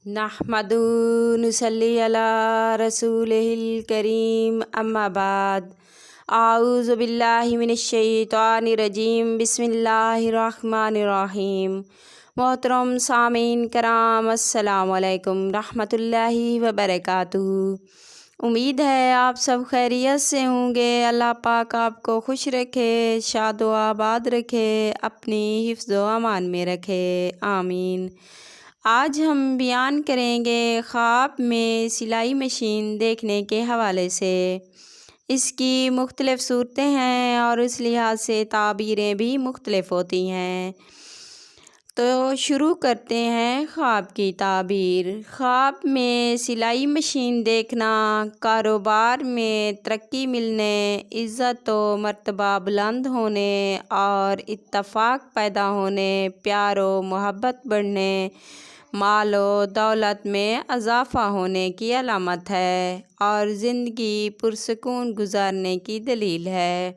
نحمدو نصلی علی رسولہ الکریم اما بعد اعوذ باللہ من الشیطان الرجیم بسم اللہ الرحمن الرحیم۔ محترم سامعین کرام، السلام علیکم رحمۃ اللہ وبرکاتہ۔ امید ہے آپ سب خیریت سے ہوں گے۔ اللہ پاک آپ کو خوش رکھے، شاد و آباد رکھے، اپنی حفظ و امان میں رکھے، آمین۔ آج ہم بیان کریں گے خواب میں سلائی مشین دیکھنے کے حوالے سے۔ اس کی مختلف صورتیں ہیں اور اس لحاظ سے تعبیریں بھی مختلف ہوتی ہیں۔ تو شروع کرتے ہیں خواب کی تعبیر۔ خواب میں سلائی مشین دیکھنا کاروبار میں ترقی ملنے، عزت و مرتبہ بلند ہونے اور اتفاق پیدا ہونے، پیار و محبت بڑھنے، مال و دولت میں اضافہ ہونے کی علامت ہے اور زندگی پرسکون گزارنے کی دلیل ہے۔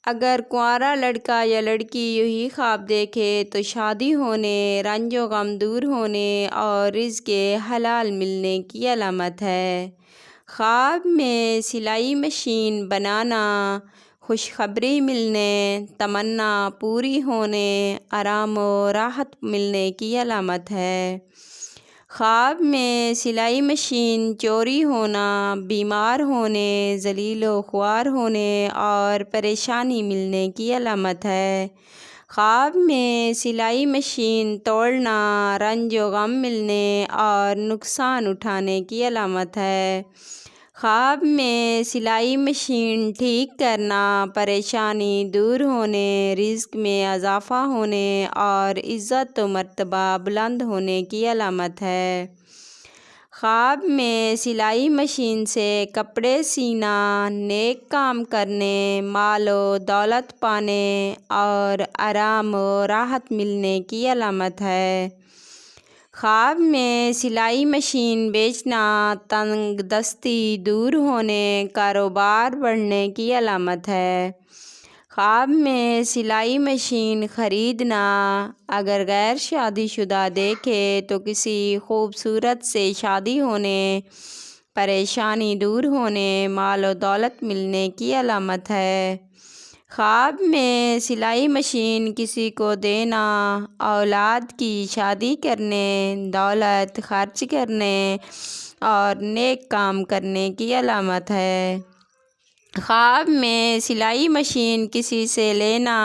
اگر کنوارا لڑکا یا لڑکی یہی خواب دیکھے تو شادی ہونے، رنج و غم دور ہونے اور رزق حلال ملنے کی علامت ہے۔ خواب میں سلائی مشین بنانا خوشخبری ملنے، تمنا پوری ہونے، آرام و راحت ملنے کی علامت ہے۔ خواب میں سلائی مشین چوری ہونا، بیمار ہونے، ذلیل و خوار ہونے اور پریشانی ملنے کی علامت ہے۔ خواب میں سلائی مشین توڑنا، رنج و غم ملنے اور نقصان اٹھانے کی علامت ہے۔ خواب میں سلائی مشین ٹھیک کرنا، پریشانی دور ہونے، رزق میں اضافہ ہونے اور عزت و مرتبہ بلند ہونے کی علامت ہے۔ خواب میں سلائی مشین سے کپڑے سینا، نیک کام کرنے، مال و دولت پانے اور آرام و راحت ملنے کی علامت ہے۔ خواب میں سلائی مشین بیچنا، تنگ دستی دور ہونے، کاروبار بڑھنے کی علامت ہے۔ خواب میں سلائی مشین خریدنا، اگر غیر شادی شدہ دیکھے تو کسی خوبصورت سے شادی ہونے، پریشانی دور ہونے، مال و دولت ملنے کی علامت ہے۔ خواب میں سلائی مشین کسی کو دینا، اولاد کی شادی کرنے، دولت خرچ کرنے اور نیک کام کرنے کی علامت ہے۔ خواب میں سلائی مشین کسی سے لینا،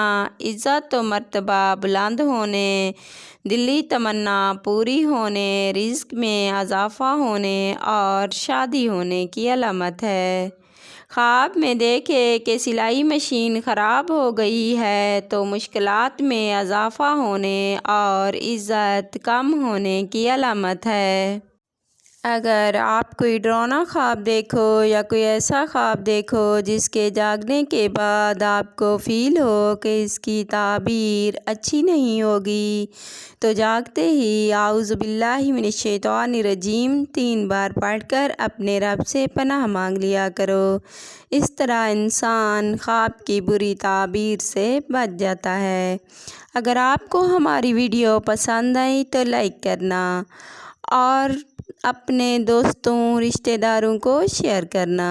عزت و مرتبہ بلند ہونے، دلی تمنا پوری ہونے، رزق میں اضافہ ہونے اور شادی ہونے کی علامت ہے۔ خواب میں دیکھے کہ سلائی مشین خراب ہو گئی ہے تو مشکلات میں اضافہ ہونے اور عزت کم ہونے کی علامت ہے۔ اگر آپ کوئی ڈراؤنا خواب دیکھو یا کوئی ایسا خواب دیکھو جس کے جاگنے کے بعد آپ کو فیل ہو کہ اس کی تعبیر اچھی نہیں ہوگی تو جاگتے ہی اعوذ باللہ من الشیطان الرجیم 3 بار پڑھ کر اپنے رب سے پناہ مانگ لیا کرو۔ اس طرح انسان خواب کی بری تعبیر سے بچ جاتا ہے۔ اگر آپ کو ہماری ویڈیو پسند آئی تو لائک کرنا اور اپنے دوستوں رشتہ داروں کو شیئر کرنا۔